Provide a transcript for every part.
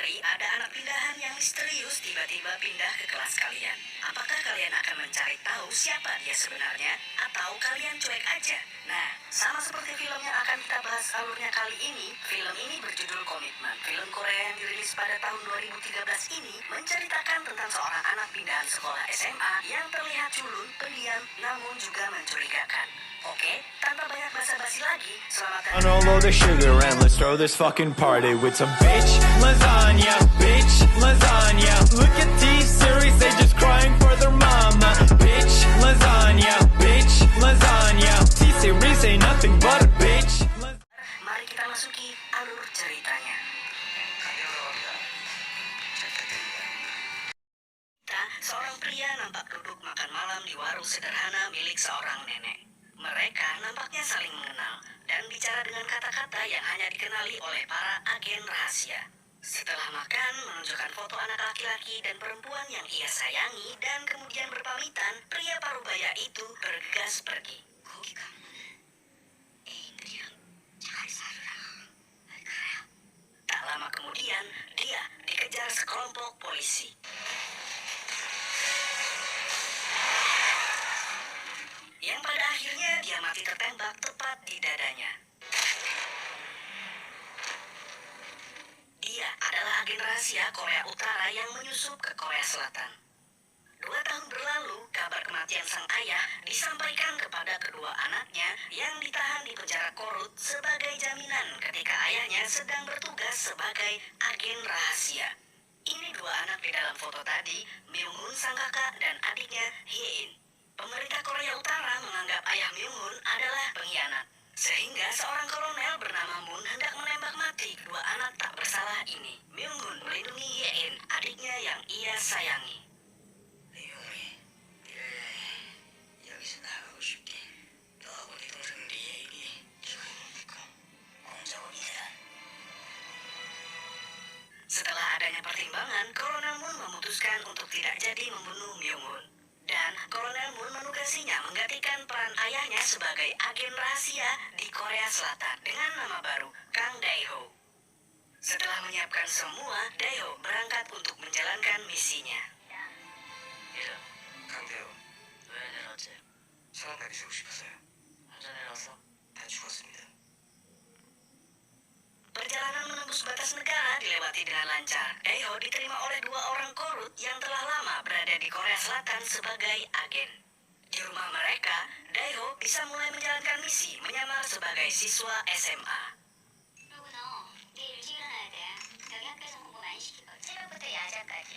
hari ada anak pindahan yang misterius tiba-tiba pindah ke kelas kalian. Apakah kalian akan mencari tahu siapa dia sebenarnya? Atau kalian cuek aja? Nah, sama seperti film yang akan kita bahas alurnya kali ini, film ini berjudul Komitmen. Film Korea yang dirilis pada tahun 2013 ini menceritakan tentang seorang anak pindahan sekolah SMA yang terlihat culun, pendiam, namun juga mencurigakan. Oke, tanpa banyak basa-basi lagi, selamat datang. On all of the sugar and let's throw this fucking party with some bitch lasagna, bitch lasagna. Look at these series, they just crying for their mama. Bitch lasagna, bitch lasagna. T-series ain't nothing but a bitch. Mari kita masuki alur ceritanya. Seorang pria nampak duduk makan malam di warung sederhana milik seorang nenek. Mereka nampaknya saling mengenal dan bicara dengan kata-kata yang hanya dikenali oleh para agen rahasia. Setelah makan, menunjukkan foto anak laki-laki dan perempuan yang ia sayangi dan kemudian berpamitan, pria parubaya itu bergegas pergi. Tak lama kemudian, dia dikejar sekelompok polisi. Yang pada akhirnya dia mati tertembak tepat di dadanya. Dia adalah agen rahasia Korea Utara yang menyusup ke Korea Selatan. 2 tahun berlalu, kabar kematian sang ayah disampaikan kepada kedua anaknya yang ditahan di penjara Korut sebagai jaminan ketika ayahnya sedang bertugas sebagai agen rahasia. Ini 2 anak di dalam foto tadi, Myung-hun sang kakak dan adiknya Hye-in. Pemerintah Korea Utara menganggap ayah Myung-hun adalah pengkhianat. Sehingga seorang kolonel bernama Moon hendak menembak mati kedua anak tak bersalah ini. Myung-hun melindungi Hye-in, adiknya yang ia sayangi. Setelah adanya pertimbangan, Kolonel Moon memutuskan untuk tidak jadi membunuh Myung-hun. Dan Kolonel Moon menugasinya menggantikan peran ayahnya sebagai agen rahasia di Korea Selatan dengan nama baru, Kang Dae-ho. Setelah menyiapkan semua, Dae-ho berangkat untuk menjalankan misinya. 예, 강대호. 왜 내렸지? 사람들이 죽고 싶었어요. 혼자 내렸어? 다 죽었습니다. Perjalanan menembus batas negara dilewati dengan lancar. Dae-ho diterima oleh 2 orang Korut yang telah lama berada di Korea Selatan sebagai agen. Di rumah mereka, Dae-ho bisa mulai menjalankan misi menyamar sebagai siswa SMA. 그러고 너 내일 일찍 일어나야 돼. 여기 학교에서 공부 많이 시키고 새벽부터 야자까지.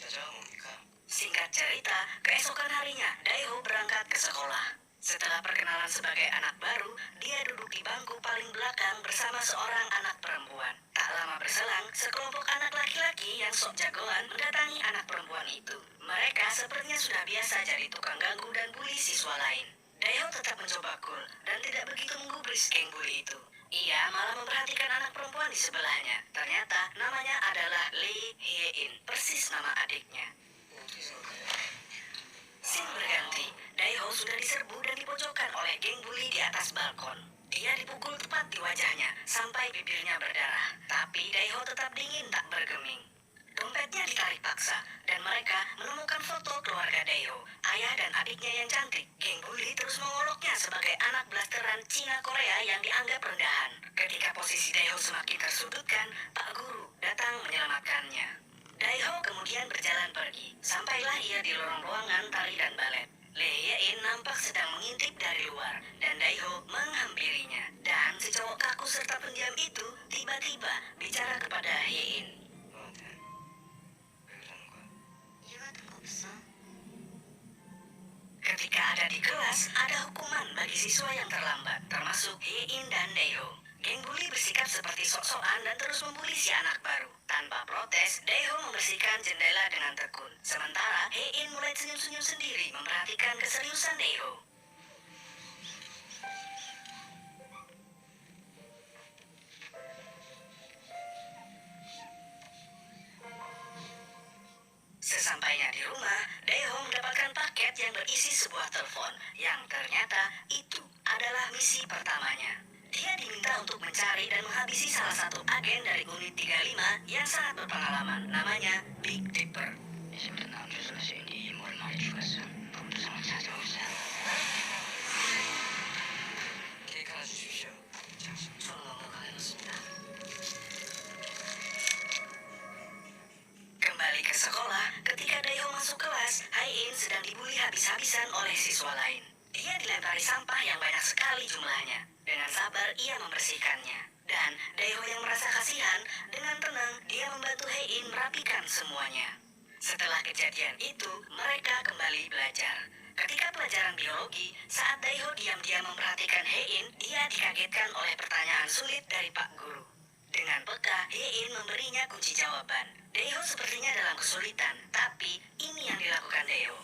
여자가 뭡니까? Singkat cerita, keesokan harinya Dae-ho berangkat ke sekolah. Setelah perkenalan sebagai anak baru, dia duduk di bangku paling belakang bersama seorang anak perempuan. Tak lama berselang, sekelompok anak laki-laki yang sok jagoan mendatangi anak perempuan itu. Mereka sepertinya sudah biasa jadi tukang ganggu dan bully siswa lain. Dae-ho tetap mencoba cool dan tidak begitu menggubris geng bully itu. Ia malah memperhatikan anak perempuan di sebelahnya. Ternyata namanya adalah Lee Hye-in, persis nama adiknya. Scene berganti, Dae-ho sudah diserbu dan dipojokkan oleh geng bully di atas balkon. Dia dipukul tepat di wajahnya sampai bibirnya berdarah. Tapi Dae-ho tetap dingin tak bergeming. Dompetnya ditarik paksa dan mereka menemukan foto keluarga Dae-ho, ayah dan adiknya yang cantik. Geng bully terus mengoloknya sebagai anak blasteran Cina Korea yang dianggap rendahan. Ketika posisi Dae-ho semakin tersudutkan, Pak Guru datang menyelamatkannya. Dae-ho kemudian berjalan pergi. Sampailah ia di lorong ruangan tari dan balet. Lee Hye-in nampak sedang mengintip dari luar dan Dae-ho menghampirinya. Dan si cowok kaku serta pendiam itu tiba-tiba bicara kepada Hye-in. 너한테 왜 그러는 거야? 이유 같은 거 없어? Ketika ada di kelas, ada hukuman bagi siswa yang terlambat, termasuk Hye-in dan Dae-ho. Geng bully bersikap seperti sok-sokan dan terus membuli si anak baru. Tanpa protes, Dae-ho membersihkan jendela dengan tekun. Sementara Hye-in mulai senyum-senyum sendiri memperhatikan keseriusan Dae-ho. Sesampainya di rumah, Dae-ho mendapatkan paket yang berisi sebuah telepon yang ternyata itu adalah misi pertamanya. Dia diminta untuk mencari dan menghabisi salah satu agen dari unit 35 yang sangat berpengalaman, namanya Big Dipper. 이제부터 남주소가 쓰인 이 인물을 많이 죽었어. 범죄상을 찾아오세요. 케이크 하나 주십시오. 잠시 저는 넉넉하게 넣습니다. Kembali ke sekolah, ketika Daeho masuk kelas, Hae-in sedang dibully habis-habisan oleh siswa lain. Dia dilempari sampah yang banyak sekali jumlahnya. Dengan sabar, ia membersihkannya. Dan Daeho yang merasa kasihan, dengan tenang, dia membantu Hae-in merapikan semuanya. Setelah kejadian itu, mereka kembali belajar. Ketika pelajaran biologi, saat Daeho diam-diam memperhatikan Hae-in, dia dikagetkan oleh pertanyaan sulit dari Pak Guru. Dengan peka, Hae-in memberinya kunci jawaban. Daeho sepertinya dalam kesulitan, tapi ini yang dilakukan Daeho.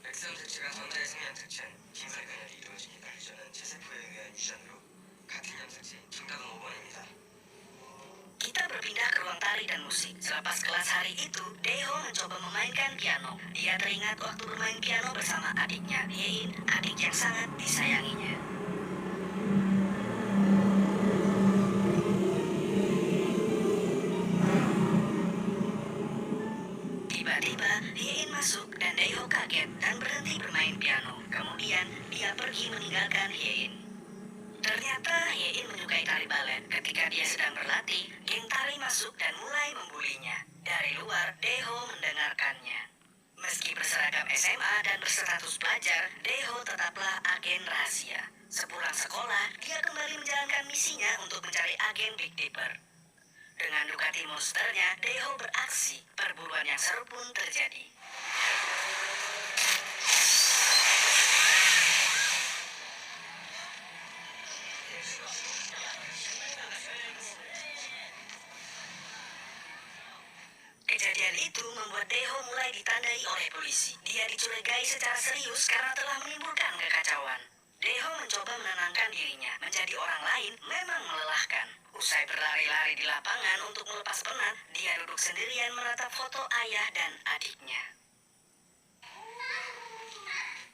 백성 특징과 선자의 생명 특징, 흰살 근열이 이루어지니까 유전은 체세포에 의한 유전으로 같은 염색체, 정답은 5번입니다. Kita berpindah ke ruang tari dan musik. Selepas kelas hari itu, Daeho mencoba memainkan piano. Dia teringat waktu bermain piano bersama adiknya, Hae-in, adik yang sangat disayanginya. Tiba-tiba, Hae-in masuk dan Daeho kaget dan berhenti bermain piano. Kemudian, dia pergi meninggalkan Hae-in. Ternyata Hae-in menyukai tari balet. Ketika dia sedang berlatih, geng tari masuk dan mulai membulinya. Dari luar, Daeho mendengarkannya. Meski berseragam SMA dan berstatus pelajar, Daeho tetaplah agen rahasia. Sepulang sekolah, dia kembali menjalankan misinya untuk mencari agen Big Dipper. Dengan Ducati Monsternya, Daeho beraksi. Perburuan yang seru pun terjadi. Kejadian itu membuat Daeho mulai ditandai oleh polisi. Dia dicurigai secara serius karena telah menimbulkan kekacauan. Daeho mencoba menenangkan dirinya. Menjadi orang lain memang melelahkan. Usai berlari-lari di lapangan untuk melepas penat, dia duduk sendirian menatap foto ayah dan adiknya.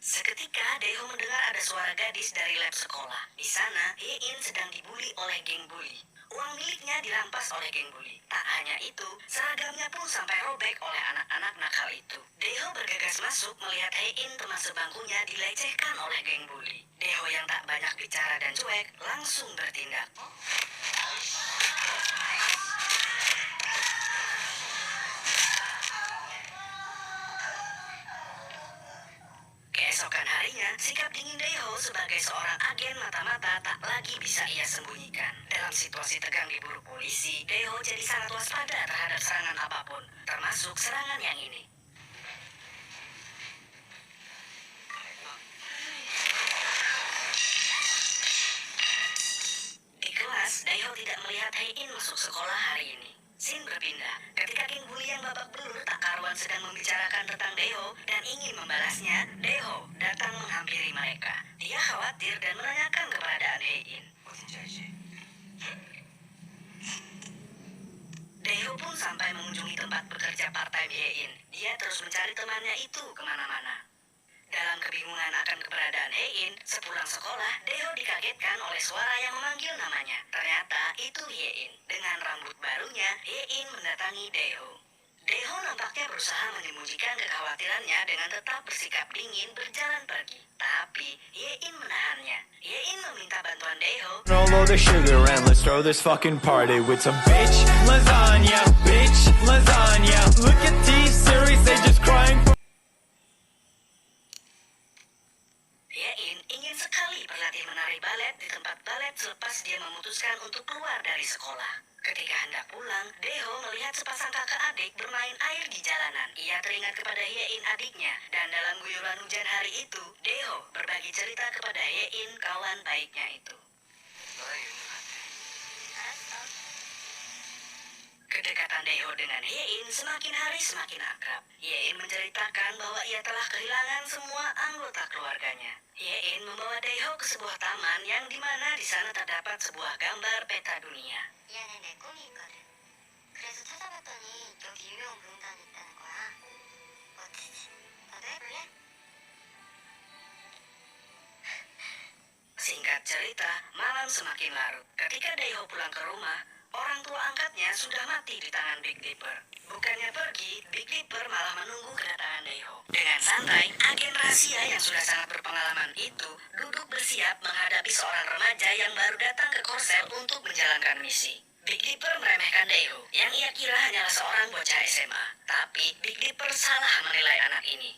Seketika, Daeho mendengar ada suara gadis dari lab sekolah. Di sana, Hae-in sedang dibully oleh geng bully. Uang miliknya dirampas oleh geng bully. Tak hanya itu, seragamnya pun sampai robek oleh anak-anak nakal itu. Daeho bergegas masuk melihat Hae-in teman sebangkunya dilecehkan oleh geng bully. Daeho yang tak banyak bicara dan cuek langsung bertindak. Keesokan harinya, sikap dingin Daeho sebagai seorang agen mata-mata tak lagi bisa ia sembunyikan. Dalam situasi tegang di buru polisi, Daeho jadi sangat waspada terhadap serangan apapun, termasuk serangan yang ini. Di kelas, Daeho tidak melihat Hae-in masuk sekolah hari ini. Scene berpindah ketika geng bully yang babak belur tak karuan sedang membicarakan tentang Daeho dan ingin membalasnya. Daeho datang menghampiri mereka. Dia khawatir dan menanyakan keberadaan Hae-in. 어딘지 알지? Daeho pun sampai mengunjungi tempat bekerja part-time Hae-in. Dia terus mencari temannya itu kemana-mana. Dalam kebingungan akan keberadaan Hae-in, sepulang sekolah, Daeho dikagetkan oleh suara yang memanggil namanya. Ternyata itu Hae-in. Dengan rambut barunya, Hae-in mendatangi Daeho. Daeho nampaknya berusaha menyembunyikan kekhawatirannya dengan tetap bersikap dingin berjalan pergi. Tapi, Hae-in menahannya. Hae-in meminta bantuan Daeho. Roll all the sugar and let's throw this fucking party with some bitch lasagna, bitch lasagna. Look at these series, they just crying for. Hae-in ingin sekali berlatih menari balet di tempat balet selepas dia memutuskan untuk keluar dari sekolah. Ketika hendak pulang, Daeho melihat sepasang kakak adik bermain air di jalanan. Ia teringat kepada Hae-in adiknya, dan dalam guyuran hujan hari itu, Daeho berbagi cerita kepada Hae-in kawan baiknya itu. 너랑 있는 것 같아. 알았어. Kedekatan Daeho dengan Hae-in semakin hari semakin akrab. Hae-in menceritakan bahwa ia telah kehilangan semua anggota keluarganya. Hae-in membawa Daeho ke sebuah taman yang dimana di sana terdapat sebuah gambar peta dunia. 미안해, 내 꿈이 있거든. 그래서 찾아봤더니 여기 유명 무용단이 있다는 거야. 멋지지? 너도 해볼래? Singkat Singkat cerita, malam semakin larut. Ketika Daeho pulang ke rumah, orang tua angkatnya sudah mati di tangan Big Dipper. Bukannya pergi, Big Dipper malah menunggu kedatangan Daeho. Dengan santai, agen rahasia yang sudah sangat berpengalaman itu duduk bersiap menghadapi seorang remaja yang baru datang ke Korsel untuk menjalankan misi. Big Dipper meremehkan Daeho, yang ia kira hanyalah seorang bocah SMA. Tapi Big Dipper salah menilai anak ini.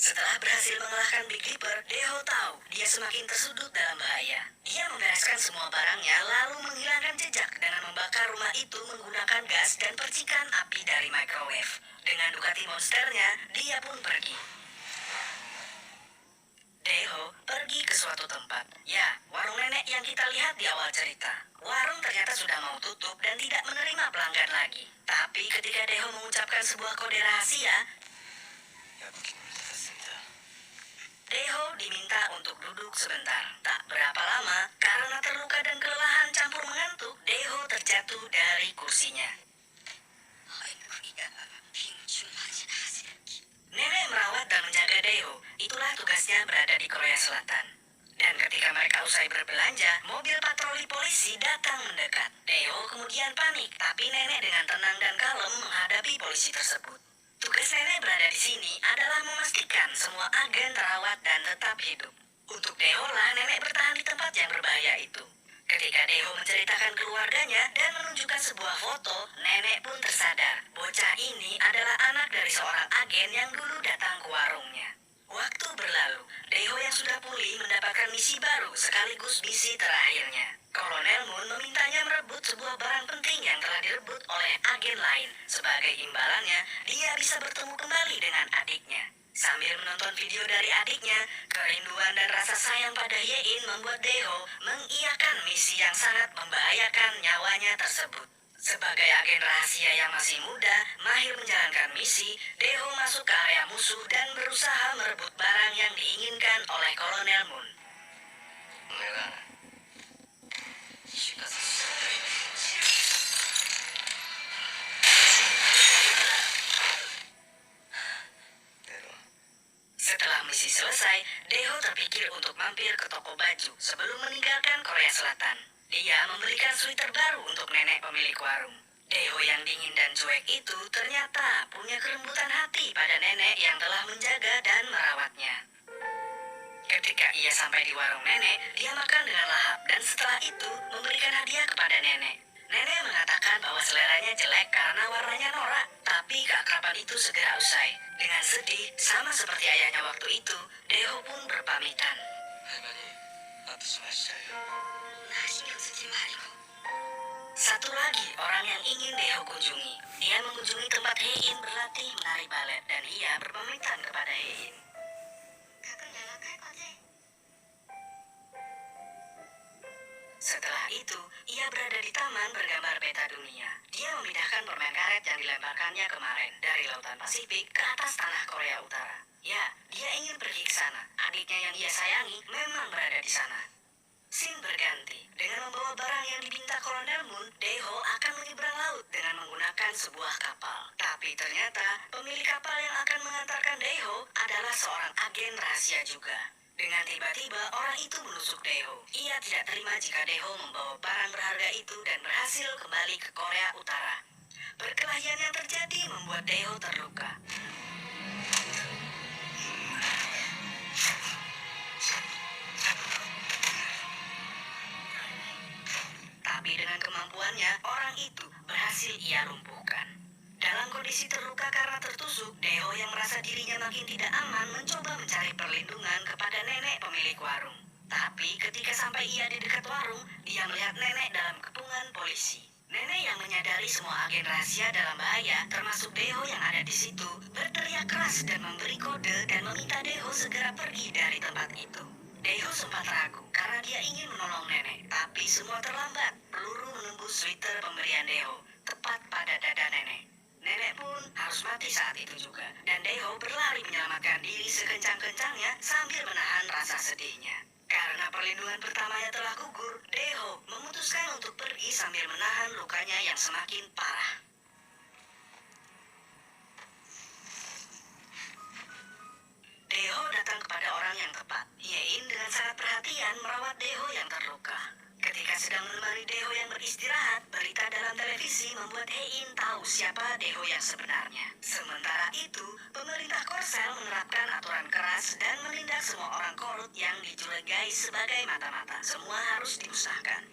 Setelah berhasil mengalahkan Big Dipper, Daeho tahu dia semakin tersudut dalam bahaya. Dia membereskan semua barangnya lalu menghilangkan jejak dengan membakar rumah itu menggunakan gas dan percikan api dari microwave. Dengan Ducati monsternya, dia pun pergi. Daeho pergi ke suatu tempat. Ya, warung nenek yang kita lihat di awal cerita. Warung ternyata sudah mau tutup dan tidak menerima pelanggan lagi. Tapi ketika Daeho mengucapkan sebuah kode rahasia, Daeho diminta untuk duduk sebentar. Tak berapa lama, karena terluka dan kelelahan campur mengantuk, Daeho terjatuh dari kursinya. Nenek merawat dan menjaga Daeho. Itulah tugasnya berada di Korea Selatan. Dan ketika mereka usai berbelanja, mobil patroli polisi datang mendekat. Daeho kemudian panik, tapi nenek dengan tenang dan kalem menghadapi polisi tersebut. Tugas nenek berada di sini adalah memastikan semua agen terawat dan tetap hidup. Untuk Daeho lah nenek bertahan di tempat yang berbahaya itu. Ketika Daeho menceritakan keluarganya dan menunjukkan sebuah foto, nenek pun tersadar. Bocah ini adalah anak dari seorang agen yang dulu datang ke warungnya. Waktu berlalu, Daeho yang sudah pulih mendapatkan misi baru sekaligus misi terakhirnya. Kolonel Moon memintanya merebut sebuah barang penting yang telah direbut oleh agen lain. Sebagai imbalannya, dia bisa bertemu kembali dengan adiknya. Sambil menonton video dari adiknya, kerinduan dan rasa sayang pada Yein membuat Daeho mengiyakan misi yang sangat membahayakan nyawanya tersebut. Sebagai agen rahasia yang masih muda, mahir menjalankan misi, Daeho masuk ke area musuh dan berusaha merebut barang yang diinginkan oleh Kolonel Moon. Setelah misi selesai, Daeho terpikir untuk mampir ke toko baju sebelum meninggalkan Korea Selatan. Dia membelikan sweater baru untuk nenek pemilik warung. Daeho yang dingin dan cuek itu ternyata punya kelembutan hati pada nenek yang telah menjaga dan merawatnya. Ketika ia sampai di warung nenek, dia makan dengan lahap dan setelah itu memberikan hadiah kepada nenek. Nenek mengatakan bahwa seleranya jelek karena warnanya norak, tapi keakraban itu segera usai. Dengan sedih, sama seperti ayahnya waktu itu, Daeho pun berpamitan. Satu lagi orang yang ingin Daeho kunjungi. Dia mengunjungi tempat Hein berlatih menari balet dan ia berpamitan kepada Hein. Setelah itu, ia berada di taman bergambar peta dunia. Dia memindahkan permen karet yang dilemparkannya kemarin dari lautan Pasifik ke atas tanah Korea Utara. Ya, dia ingin pergi ke sana. Adiknya yang ia sayangi memang berada di sana. Scene berganti. Dengan membawa barang yang diminta Kolonel Moon, Daeho akan menyeberang laut dengan menggunakan sebuah kapal. Tapi ternyata, pemilik kapal yang akan mengantarkan Daeho adalah seorang agen rahasia juga. Dengan tiba-tiba, orang itu menusuk Daeho. Ia tidak terima jika Daeho membawa barang berharga itu dan berhasil kembali ke Korea Utara. Perkelahian yang terjadi membuat Daeho terluka. Tapi dengan kemampuannya, orang itu berhasil ia lumpuhkan. Dalam kondisi terluka karena tertusuk, Daeho yang merasa dirinya makin tidak aman mencoba mencari perlindungan kepada nenek pemilik warung. Tapi ketika sampai ia di dekat warung, dia melihat nenek dalam kepungan polisi. Nenek yang menyadari semua agen rahasia dalam bahaya, termasuk Daeho yang ada di situ, berteriak keras dan memberi kode dan meminta Daeho segera pergi dari tempat itu. Daeho sempat ragu karena dia ingin menolong nenek, tapi semua terlambat. Peluru menembus sweater pemberian Daeho, tepat pada dada nenek. Nenek pun harus mati saat itu juga, dan Daeho berlari menyelamatkan diri sekencang-kencangnya sambil menahan rasa sedihnya. Karena perlindungan pertamanya telah gugur, Daeho memutuskan untuk pergi sambil menahan lukanya yang semakin parah. Deho datang kepada orang yang tepat. Yein dengan sangat perhatian merawat Deho yang terluka. Ketika sedang menemani Deho yang beristirahat, berita dalam televisi membuat Hein tahu siapa Deho yang sebenarnya. Sementara itu, pemerintah Korsel menerapkan aturan keras dan menindak semua orang korut yang dijulukai sebagai mata-mata. Semua harus dimusnahkan.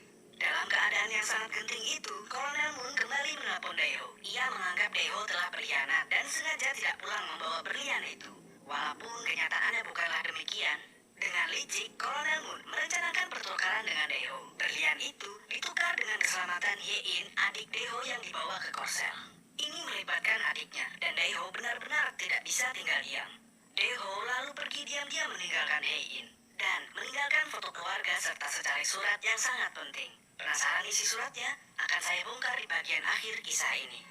Dalam keadaan yang sangat genting itu, Kolonel Moon kembali menelpon Deho. Ia menganggap Deho telah berkhianat dan sengaja tidak pulang membawa berlian itu. Walaupun kenyataannya bukanlah demikian, dengan licik, Kolonel Moon merencanakan pertukaran dengan Deho. Berlian itu ditukar dengan keselamatan Yein, adik Deho yang dibawa ke Korsel. Ini melibatkan adiknya, dan Deho benar-benar tidak bisa tinggal diam. Deho lalu pergi diam-diam meninggalkan Hein, dan meninggalkan foto keluarga serta secari surat yang sangat penting. Penasaran isi suratnya? Akan saya bongkar di bagian akhir kisah ini.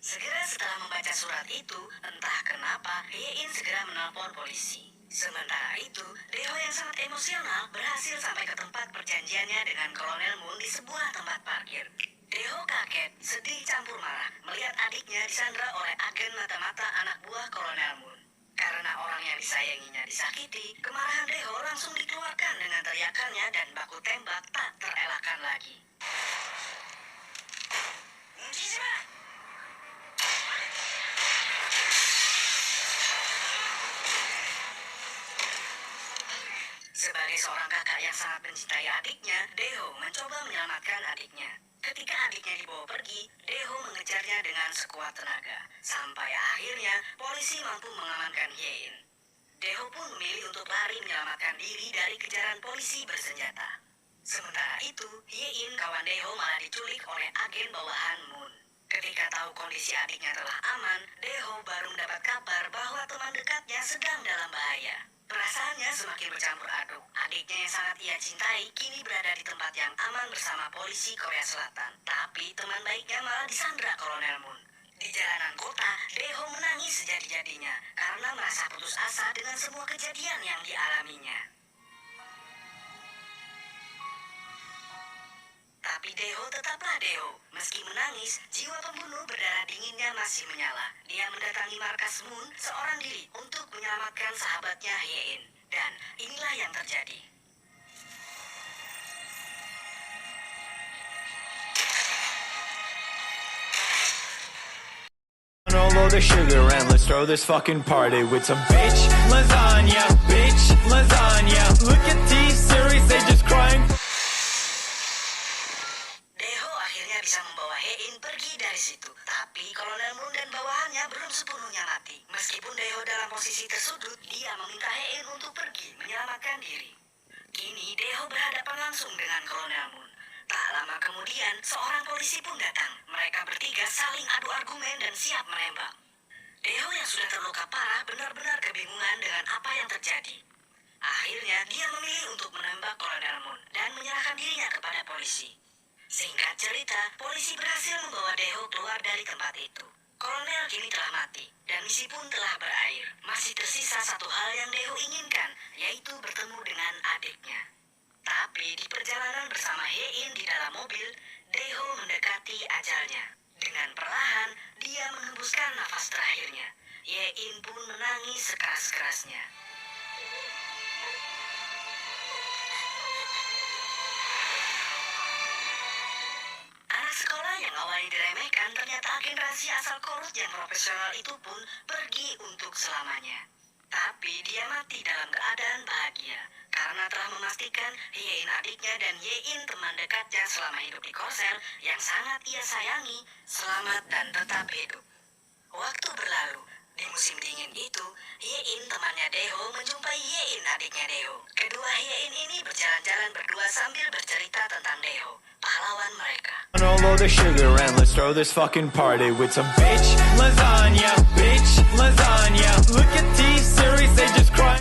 Segera setelah membaca surat itu, entah kenapa, Yein segera menelpon polisi. Sementara itu, Deho yang sangat emosional berhasil sampai ke tempat perjanjiannya dengan Kolonel Moon di sebuah tempat parkir. Deho kaget, sedih campur marah melihat adiknya disandra oleh agen mata-mata anak buah Kolonel Moon. Karena orang yang disayanginya disakiti, kemarahan Deho langsung dikeluarkan dengan teriakannya dan baku tembak tak terelakkan lagi. Sebagai seorang kakak yang sangat mencintai adiknya, Deho mencoba menyelamatkan adiknya. Ketika adiknya dibawa pergi, Deho mengejarnya dengan sekuat tenaga. Sampai akhirnya, polisi mampu mengamankan Yein. Deho pun memilih untuk lari menyelamatkan diri dari kejaran polisi bersenjata. Sementara itu, Yein, kawan Deho, malah diculik oleh agen bawahan Moon. Ketika tahu kondisi adiknya telah aman, Deho baru mendapat kabar bahwa teman dekatnya sedang dalam bahaya. Perasaannya semakin bercampur aduk. Adiknya yang sangat ia cintai kini berada di tempat yang aman bersama polisi Korea Selatan. Tapi teman baiknya malah disandra Kolonel Moon. Di jalanan kota, Deho menangis sejadi-jadinya karena merasa putus asa dengan semua kejadian yang dialaminya. Tapi Deho tetaplah Deho. Meski menangis, jiwa pembunuh berdarah dinginnya masih menyala. Dia mendatangi markas Moon seorang diri untuk menyelamatkan sahabatnya Yein. Dan inilah yang terjadi. All of the sugar and let's throw this fucking party with some bitch lasagna, bitch lasagna. Look at these series, they just crying. Deho akhirnya bisa membawa Hein pergi dari situ. Tapi Kolonel Moon dan bawahannya belum sepenuhnya mati. Meskipun Deho dalam posisi tersudut, dia meminta Hein untuk pergi menyelamatkan diri. Kini Deho berhadapan langsung dengan Kolonel Moon. Tak lama kemudian, seorang polisi pun datang. Mereka bertiga saling adu argumen dan siap menembak. Deho yang sudah terluka parah benar-benar kebingungan dengan apa yang terjadi. Akhirnya, dia memilih untuk menembak Kolonel Moon dan menyerahkan dirinya kepada polisi. Singkat cerita, polisi berhasil membawa Deho keluar dari tempat itu. Kolonel kini telah mati, dan misi pun telah berakhir. Masih tersisa satu hal yang Deho inginkan, yaitu bertemu dengan adiknya. Tapi di perjalanan bersama Hein di dalam mobil, Deho mendekati ajalnya. Dengan perlahan, dia menghembuskan nafas terakhirnya. Yein pun menangis sekeras-kerasnya. Anak sekolah yang awalnya diremehkan ternyata agen rahasia asal korut yang profesional itu pun pergi untuk selamanya. Tapi dia mati dalam keadaan bahagia karena telah memastikan Yein adiknya dan Yein teman dekatnya selama hidup di Korsel yang sangat ia sayangi selamat dan tetap hidup. Waktu berlalu. Di musim dingin itu, Yein temannya Deho menjumpai Yein adiknya Deho. Kedua Yein ini berjalan-jalan berdua sambil bercerita tentang Deho, pahlawan mereka. All of the sugar and let's throw this fucking party with some bitch lasagna, bitch lasagna. Look at these series, they just crying.